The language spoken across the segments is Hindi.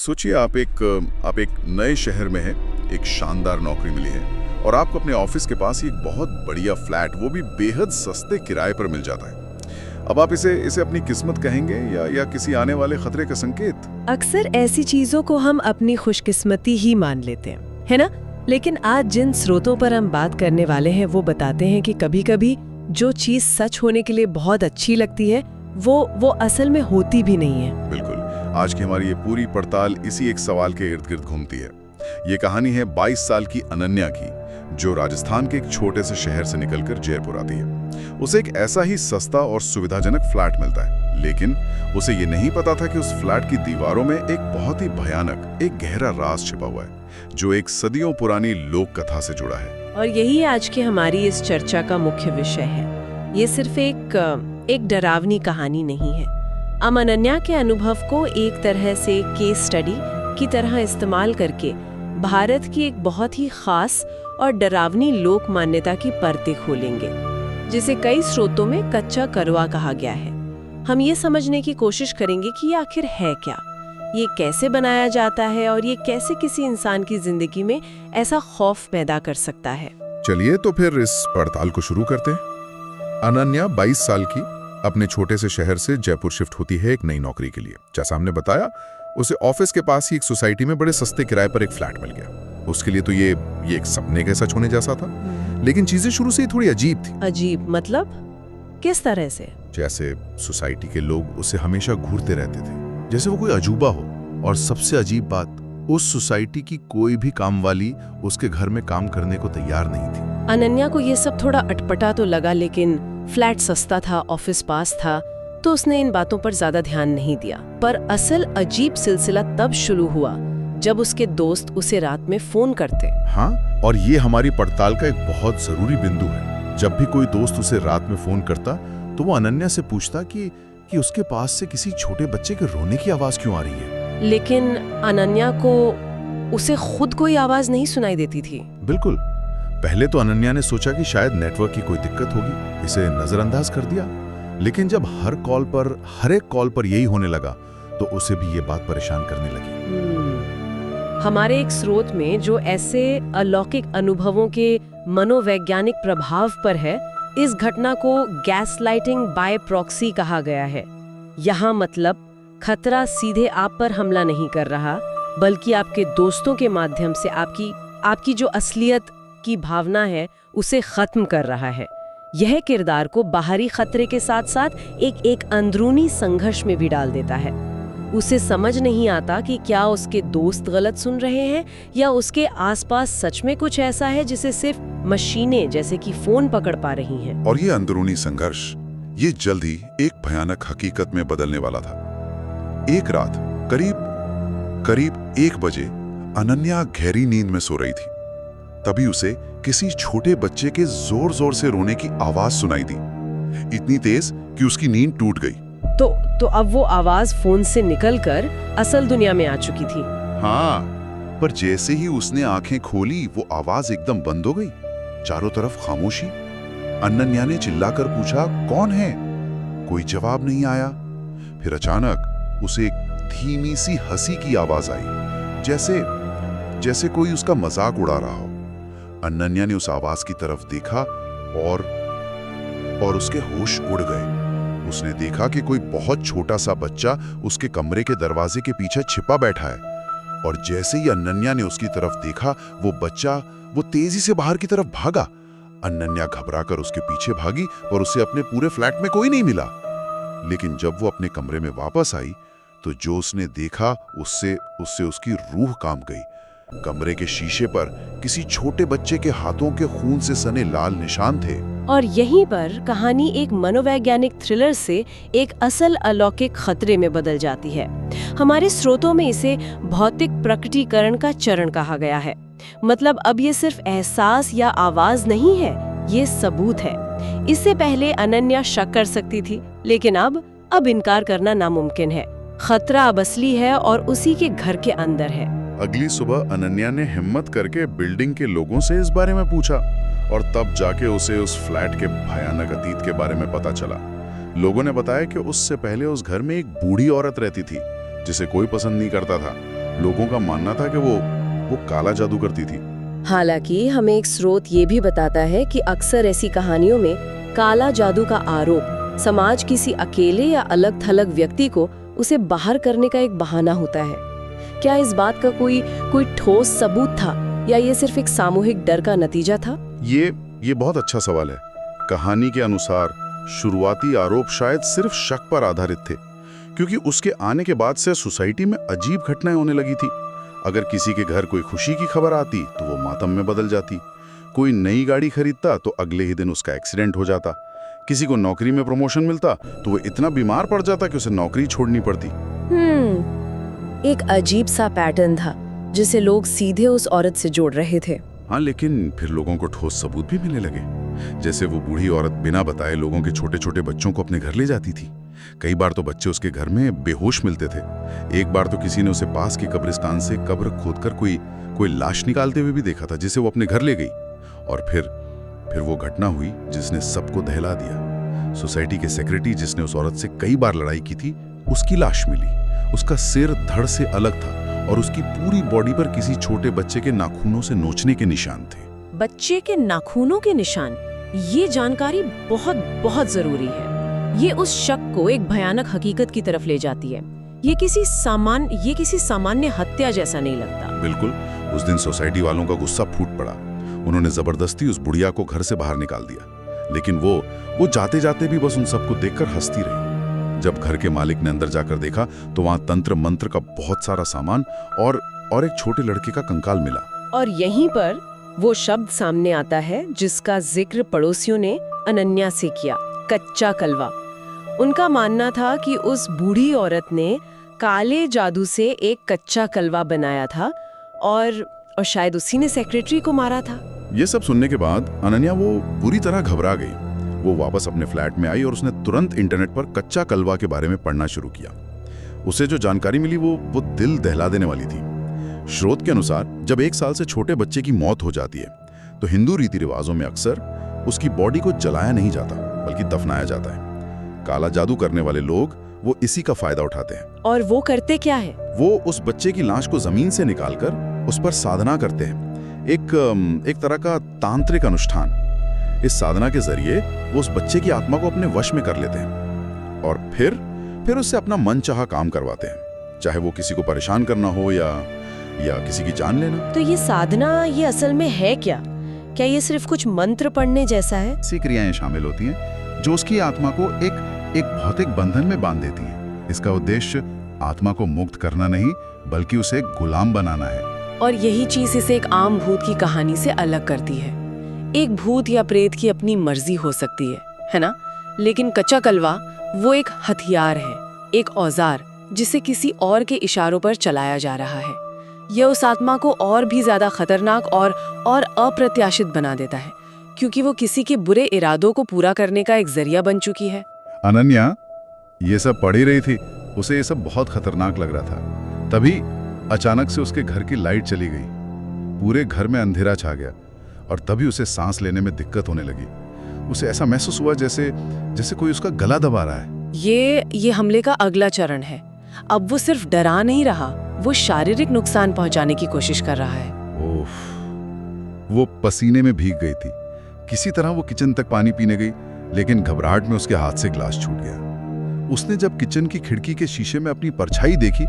सोचिए आप एक नए शहर में हैं, एक शानदार नौकरी मिली है और आपको अपने ऑफिस के पास ही एक बहुत बढ़िया फ्लैट, वो भी बेहद सस्ते किराए पर मिल जाता है। अब आप इसे अपनी किस्मत कहेंगे या किसी आने वाले खतरे का संकेत? अक्सर ऐसी चीजों को हम अपनी खुशकिस्मती ही मान लेते हैं, है ना? लेकिन आज जिन स्रोतों पर हम बात करने वाले हैं वो बताते हैं कि कभी-कभी जो चीज सच होने के लिए बहुत अच्छी लगती है वो असल में होती भी नहीं है। बिल्कुल। आज की हमारी ये पूरी पड़ताल इसी एक सवाल के इर्द गिर्द घूमती है। ये कहानी है 22 साल की अनन्या की, जो राजस्थान के एक छोटे से शहर से निकलकर जयपुर आती है। उसे एक ऐसा ही सस्ता और सुविधाजनक फ्लैट मिलता है, लेकिन उसे ये नहीं पता था कि उस फ्लैट की दीवारों में एक बहुत ही भयानक, एक गहरा राज छिपा हुआ है, जो एक सदियों पुरानी लोक कथा से जुड़ा है। और यही आज की हमारी इस चर्चा का मुख्य विषय है। ये सिर्फ एक डरावनी कहानी नहीं है। हम अनन्या के अनुभव को एक तरह से केस स्टडी की तरह इस्तेमाल करके भारत की एक बहुत ही खास और डरावनी लोक मान्यता की परतें खोलेंगे, जिसे कई स्रोतों में कच्चा करवा कहा गया है। हम ये समझने की कोशिश करेंगे कि ये आखिर है क्या, ये कैसे बनाया जाता है और ये कैसे किसी इंसान की जिंदगी में ऐसा खौफ पैदा कर सकता है। चलिए तो फिर इस पड़ताल को शुरू करते हैं। अनन्या 22 साल की अपने छोटे से शहर से जयपुर शिफ्ट होती है एक नई नौकरी के लिए। जैसा हमने बताया, उसे ऑफिस के पास ही एक सोसाइटी में बड़े सस्ते किराए पर एक फ्लैट मिल गया। उसके लिए तो ये एक सपने का सच होने जैसा था, लेकिन चीजें शुरू से ही थोड़ी अजीब थी। अजीब मतलब किस तरह से? जैसे सोसाइटी के लोग उसे हमेशा घूरते रहते थे, जैसे वो कोई अजूबा हो। और सबसे अजीब बात, उस सोसाइटी की कोई भी काम वाली उसके घर में काम करने को तैयार नहीं थी। अनन्या को ये सब थोड़ा अटपटा तो लगा, लेकिन फ्लैट सस्ता था, ऑफिस पास था, तो उसने इन बातों पर ज्यादा ध्यान नहीं दिया। पर असल अजीब सिलसिला तब शुरू हुआ जब उसके दोस्त उसे रात में फोन करते। हाँ, और ये हमारी पड़ताल का एक बहुत जरूरी बिंदु है। जब भी कोई दोस्त उसे रात में फोन करता तो वो अनन्या से पूछता कि उसके पास से किसी छोटे बच्चे के रोने की आवाज क्यों आ रही है। लेकिन अनन्या को उसे खुद कोई आवाज नहीं सुनाई देती थी। बिल्कुल। पहले तो अनन्या ने सोचा कि शायद नेटवर्क की कोई दिक्कत होगी, इसे नजरअंदाज कर दिया। लेकिन जब हर एक कॉल पर यही होने लगा तो उसे भी ये बात परेशान करने लगी। हमारे एक स्रोत में जो ऐसे अलौकिक अनुभवों के मनोवैज्ञानिक प्रभाव पर है, इस घटना को गैसलाइटिंग बाय प्रॉक्सी कहा गया है। यहाँ मतलब खतरा सीधे आप पर हमला नहीं कर रहा, बल्कि आपके दोस्तों के माध्यम से आपकी जो असलियत की भावना है उसे खत्म कर रहा है। यह किरदार को बाहरी खतरे के साथ साथ एक अंदरूनी संघर्ष में भी डाल देता है। उसे समझ नहीं आता कि क्या उसके दोस्त गलत सुन रहे हैं या उसके आसपास सच में कुछ ऐसा है जिसे सिर्फ मशीनें जैसे कि फोन पकड़ पा रही हैं। और ये अंदरूनी संघर्ष ये जल्द ही एक भयानक हकीकत में बदलने वाला था। एक रात करीब 1 बजे अनन्या गहरी नींद में सो रही थी। तभी उसे किसी छोटे बच्चे के जोर से रोने की आवाज सुनाई दी, इतनी तेज कि उसकी नींद टूट गई। तो अब वो आवाज फोन से निकलकर असल दुनिया में आ चुकी थी। हाँ, पर जैसे ही उसने आंखें खोली वो आवाज एकदम बंद हो गई। चारों तरफ खामोशी। अनन्या ने चिल्लाकर पूछा, कौन है? कोई जवाब नहीं आया। फिर अचानक उसे एक धीमी सी हंसी की आवाज आई, जैसे कोई उसका मजाक उड़ा रहा हो। अनन्या ने उस आवाज की तरफ देखा और उसके होश उड़ गए। उसने देखा कि कोई बहुत छोटा सा बच्चा उसके कमरे के दरवाजे के पीछे छिपा बैठा है। और जैसे ही अनन्या ने उसकी तरफ देखा, वो तेजी से बाहर की तरफ भागा। अनन्या घबराकर उसके पीछे भागी और उसे अपने पूरे फ्लैट में कोई नहीं मिला। लेकिन जब वो अपने कमरे में वापस आई तो जो उसने देखा उससे उसकी रूह कांप गई। कमरे के शीशे पर किसी छोटे बच्चे के हाथों के खून से सने लाल निशान थे। और यहीं पर कहानी एक मनोवैज्ञानिक थ्रिलर से एक असल अलौकिक खतरे में बदल जाती है। हमारे स्रोतों में इसे भौतिक प्रकटीकरण का चरण कहा गया है। मतलब अब ये सिर्फ एहसास या आवाज नहीं है, ये सबूत है। इससे पहले अनन्या शक कर सकती थी, लेकिन अब इनकार करना नामुमकिन है। खतरा अब असली है और उसी के घर के अंदर है। अगली सुबह अनन्या ने हिम्मत करके बिल्डिंग के लोगों से इस बारे में पूछा और तब जाके उसे उस फ्लैट के भयानक अतीत के बारे में पता चला। लोगों ने बताया कि उससे पहले उस घर में एक बूढ़ी औरत रहती थी जिसे कोई पसंद नहीं करता था लोगों का मानना था कि वो काला जादू करती थी। हालांकि हमें एक स्रोत ये भी बताता है कि अक्सर ऐसी कहानियों में काला जादू का आरोप समाज किसी अकेले या अलग थलग व्यक्ति को उसे बाहर करने का एक बहाना होता है। क्या इस बात का कोई ठोस सबूत था या ये सिर्फ एक सामूहिक डर का नतीजा था? ये बहुत अच्छा सवाल है। कहानी के अनुसार शुरुआती आरोप शायद सिर्फ शक पर आधारित थे, क्योंकि उसके आने के बाद से सोसाइटी में अजीब घटनाएं होने लगी थी। अगर किसी के घर कोई खुशी की खबर आती तो वो मातम में बदल जाती। कोई नई गाड़ी खरीदता तो अगले ही दिन उसका एक्सीडेंट हो जाता। किसी को नौकरी में प्रमोशन मिलता तो वो इतना बीमार पड़ जाता कि उसे नौकरी छोड़नी पड़ती। एक अजीब सा पैटर्न था जिसे लोग सीधे उस औरत से जोड़ रहे थे। हाँ, लेकिन फिर लोगों को ठोस सबूत भी मिलने लगे। जैसे वो बूढ़ी औरत बिना बताए लोगों के छोटे छोटे बच्चों को अपने घर ले जाती थी। कई बार तो बच्चे उसके घर में बेहोश मिलते थे। एक बार तो किसी ने उसे पास के कब्रिस्तान से कब्र खोदकर कोई लाश निकालते हुए भी देखा था, जिसे वो अपने घर ले गई। और फिर वो घटना हुई जिसने सबको दहला दिया। सोसाइटी के सेक्रेटरी, जिसने उस औरत से कई बार लड़ाई की थी, उसकी लाश मिली। उसका सिर धड़ से अलग था और उसकी पूरी बॉडी पर किसी छोटे बच्चे के नाखूनों से नोचने के निशान थे। बच्चे के नाखूनों के निशान, ये जानकारी बहुत बहुत जरूरी है। ये उस शक को एक भयानक हकीकत की तरफ ले जाती है। ये किसी सामान्य हत्या जैसा नहीं लगता। बिल्कुल। उस दिन सोसाइटी वालों का गुस्सा फूट पड़ा। उन्होंने जबरदस्ती उस बुढ़िया को घर से बाहर निकाल दिया, लेकिन वो जाते जाते भी बस उन सबको देखकर हंसती रही। जब घर के मालिक ने अंदर जाकर देखा तो वहां तंत्र मंत्र का बहुत सारा सामान और एक छोटे लड़के का कंकाल मिला। और यहीं पर वो शब्द सामने आता है जिसका जिक्र पड़ोसियों ने अनन्या से किया, कच्चा कलवा। उनका मानना था कि उस बूढ़ी औरत ने काले जादू से एक कच्चा कलवा बनाया था और शायद उसी ने सेक्रेटरी को मारा था। ये सब सुनने के बाद अनन्या वो बुरी तरह घबरा गई। वो वापस अपने फ्लैट में आई और उसने तुरंत इंटरनेट पर कच्चा कलवा के बारे में पढ़ना शुरू किया। उसे जो जानकारी मिली वो दिल दहला देने वाली थी। स्रोत के अनुसार जब 1 साल से छोटे बच्चे की मौत हो जाती है तो हिंदू रीति रिवाजों में अक्सर उसकी बॉडी को जलाया नहीं जाता बल्कि दफनाया जाता है। काला जादू करने वाले लोग वो इसी का फायदा उठाते हैं। और वो करते क्या है? वो उस बच्चे की लाश को जमीन से निकालकर उस पर साधना करते हैं, एक तरह का तांत्रिक अनुष्ठान। इस साधना के जरिए वो उस बच्चे की आत्मा को अपने वश में कर लेते हैं और फिर उससे अपना मनचाहा काम करवाते हैं, चाहे वो किसी को परेशान करना हो या किसी की जान लेना। तो ये साधना ये असल में है क्या? क्या ये सिर्फ कुछ मंत्र पढ़ने जैसा है? ऐसी क्रियाएं शामिल होती हैं जो उसकी आत्मा को एक भौतिक बंधन में बांध देती हैं। इसका उद्देश्य आत्मा को मुक्त करना नहीं बल्कि उसे गुलाम बनाना है। और यही चीज इसे एक आम भूत की कहानी से अलग करती है। एक भूत या प्रेत की अपनी मर्जी हो सकती है ना? लेकिन कच्चा कलवा वो एक हथियार है, एक औजार जिसे किसी और के इशारों पर चलाया जा रहा है। यह उस आत्मा को और भी ज्यादा खतरनाक और अप्रत्याशित बना देता है, क्योंकि वो किसी के बुरे इरादों को पूरा करने का एक जरिया बन चुकी है। अनन्या ये सब पढ़ ही रही थी, उसे ये सब बहुत खतरनाक लग रहा था। तभी अचानक से उसके घर की लाइट चली गई, पूरे घर में अंधेरा छा गया और तभी उसे सांस लेने में दिक्कत होने लगी। उसे ऐसा महसूस हुआ जैसे कोई उसका गला दबा रहा है। ये हमले का अगला चरण है। अब वो सिर्फ डरा नहीं रहा, वो शारीरिक नुकसान पहुंचाने की कोशिश कर रहा है। ओफ, वो पसीने में भीग गई थी। किसी तरह वो किचन तक पानी पीने गई, लेकिन घबराहट में उसके हाथ से ग्लास छूट गया। उसने जब किचन की खिड़की के शीशे में अपनी परछाई देखी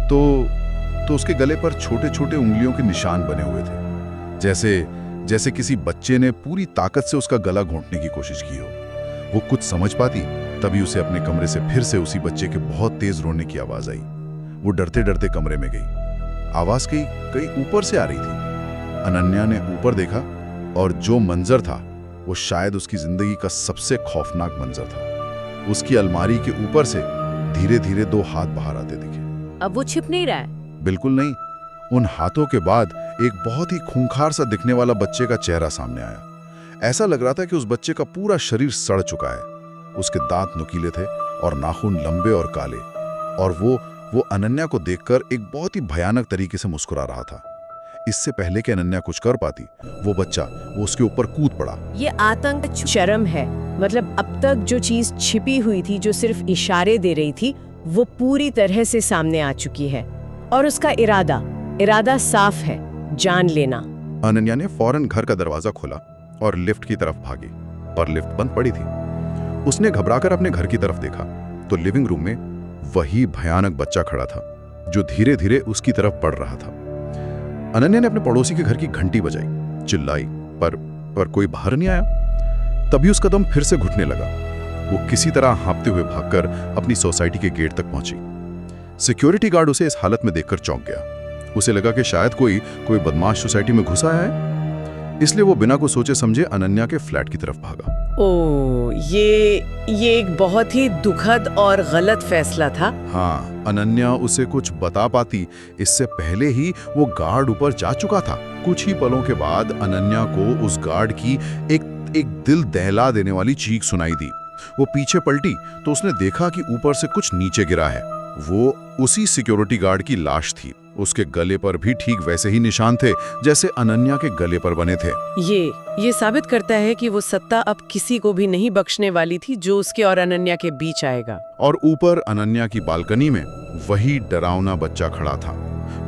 तो उसके गले पर छोटे छोटे उंगलियों के निशान बने हुए थे, जैसे किसी बच्चे ने पूरी ताकत से उसका गला घोंटने की कोशिश की हो। वो कुछ समझ पाती तभी उसे अपने कमरे से फिर से उसी बच्चे के बहुत तेज रोने की आवाज आई। वो डरते डरते कमरे में गई। आवाज कहीं ऊपर से आ रही थी। अनन्या ने ऊपर देखा और जो मंजर था वो शायद उसकी जिंदगी का सबसे खौफनाक मंजर था। उसकी अलमारी के ऊपर से धीरे धीरे 2 हाथ बाहर आते दिखे। अब वो छिप नहीं रहा है? बिल्कुल नहीं। उन हाथों के बाद एक बहुत ही खूंखार सा दिखने वाला बच्चे का चेहरा सामने आया। ऐसा लग रहा था कि उस बच्चे का पूरा शरीर सड़ चुका है। उसके दांत नुकीले थे और नाखून लंबे और काले, और वो अनन्या को देखकर एक बहुत ही भयानक तरीके से मुस्कुरा रहा था। इससे पहले कि अनन्या कुछ कर पाती, वो बच्चा उसके ऊपर कूद पड़ा। ये आतंक चरम है। मतलब अब तक जो चीज छिपी हुई थी, जो सिर्फ इशारे दे रही थी, वो पूरी तरह से सामने आ चुकी है। और उसका इरादा साफ है, जान लेना। अनन्या ने फौरन घर का दरवाजा खोला और लिफ्ट की तरफ भागी, पर लिफ्ट बंद पड़ी थी। उसने घबराकर अपने घर की तरफ देखा तो लिविंग रूम में वही भयानक बच्चा खड़ा था जो धीरे धीरे उसकी तरफ बढ़ रहा था। अनन्या ने अपने पड़ोसी के घर की घंटी बजाई, चिल्लाई, पर कोई बाहर नहीं आया। तभी उसका दम फिर से घुटने लगा। वो किसी तरह हाँपते हुए भागकर अपनी सोसाइटी के गेट तक पहुंची। सिक्योरिटी गार्ड उसे इस हालत में देखकर चौंक गया। उसे लगा कि शायद कोई बदमाश सोसाइटी में घुस आया है, इसलिए वो बिना कुछ सोचे समझे अनन्या के फ्लैट की तरफ भागा। ये एक बहुत ही दुखद और गलत फैसला था। हाँ, अनन्या उसे कुछ बता पाती, इससे पहले ही वो गार्ड ऊपर जा चुका था। कुछ ही पलों के बाद अनन्या को उस गार्ड की एक दिल दहला देने वाली चीख सुनाई दी। वो पीछे पलटी तो उसने देखा कि ऊपर से कुछ नीचे गिरा है। वो उसी सिक्योरिटी गार्ड की लाश थी। उसके गले पर भी ठीक वैसे ही निशान थे जैसे अनन्या के गले पर बने थे। ये साबित करता है कि वो सत्ता अब किसी को भी नहीं बख्शने वाली थी जो उसके और अनन्या के बीच आएगा। और ऊपर अनन्या की बालकनी में वही डरावना बच्चा खड़ा था,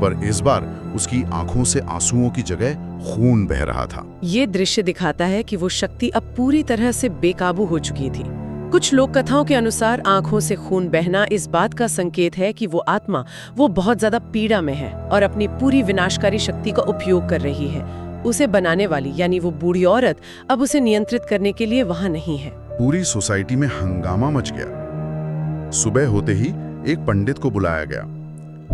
पर इस बार उसकी आंखों से आंसुओं की जगह खून बह रहा था। ये दृश्य दिखाता है कि वो शक्ति अब पूरी तरह से बेकाबू हो चुकी थी। कुछ लोक कथाओं के अनुसार आंखों से खून बहना इस बात का संकेत है कि वो आत्मा वो बहुत ज्यादा पीड़ा में है और अपनी पूरी विनाशकारी शक्ति का उपयोग कर रही है। उसे बनाने वाली यानी वो बूढ़ी औरत अब उसे नियंत्रित करने के लिए वहां नहीं है। पूरी सोसाइटी में हंगामा मच गया। सुबह होते ही एक पंडित को बुलाया गया।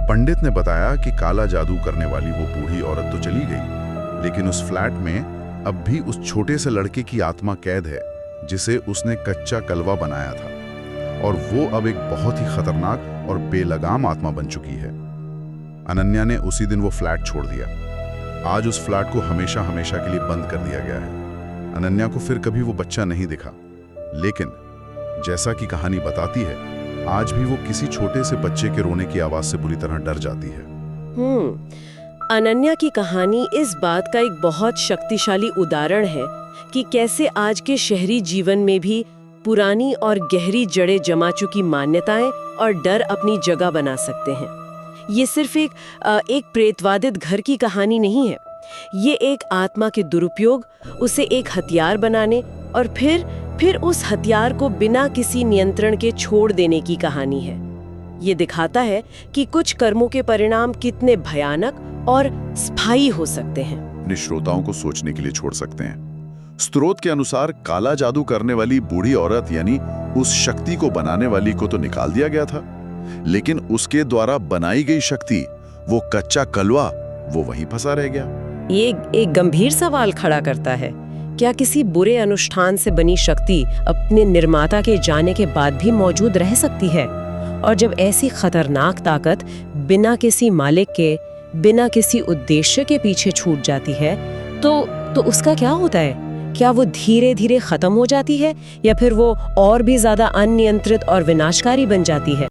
पंडित ने बताया कि काला जादू करने वाली वो बूढ़ी औरत तो चली गई, लेकिन उस फ्लैट में अब भी उस छोटे से लड़के की आत्मा कैद है जिसे उसने कच्चा कलवा बनाया था, और वो अब एक बहुत ही खतरनाक और बेलगाम आत्मा बन चुकी है। अनन्या ने उसी दिन वो फ्लैट छोड़ दिया। आज उस फ्लैट को हमेशा हमेशा के लिए बंद कर दिया गया है। अनन्या को फिर कभी वो बच्चा नहीं दिखा, लेकिन जैसा कि कहानी बताती है, आज भी वो किसी छोटे से बच्चे के रोने की आवाज से बुरी तरह डर जाती है। अनन्या की कहानी इस बात का एक बहुत शक्तिशाली उदाहरण है कि कैसे आज के शहरी जीवन में भी पुरानी और गहरी जड़ें जमा चुकी मान्यताएं और डर अपनी जगह बना सकते हैं। ये सिर्फ एक प्रेतवादित घर की कहानी नहीं है। ये एक आत्मा के दुरुपयोग, उसे एक हथियार बनाने और फिर उस हथियार को बिना किसी नियंत्रण के छोड़ देने की कहानी है। ये दिखाता है कि कुछ कर्मों के परिणाम कितने भयानक और स्थायी हो सकते हैं। अपने श्रोताओं को सोचने के लिए छोड़ सकते हैं। स्रोत के अनुसार काला जादू करने वाली बूढ़ी औरत यानी उस शक्ति को बनाने वाली को तो निकाल दिया गया था, लेकिन उसके द्वारा बनाई गई शक्ति, वो कच्चा कलवा, वो वहीं फंसा रह गया। ये एक गंभीर सवाल खड़ा करता है, क्या किसी बुरे अनुष्ठान से बनी शक्ति अपने निर्माता के जाने के बाद भी मौजूद रह सकती है? और जब ऐसी खतरनाक ताकत बिना किसी मालिक के, बिना किसी उद्देश्य के पीछे छूट जाती है, तो उसका क्या होता है? क्या वो धीरे धीरे खत्म हो जाती है या फिर वो और भी ज्यादा अनियंत्रित और विनाशकारी बन जाती है?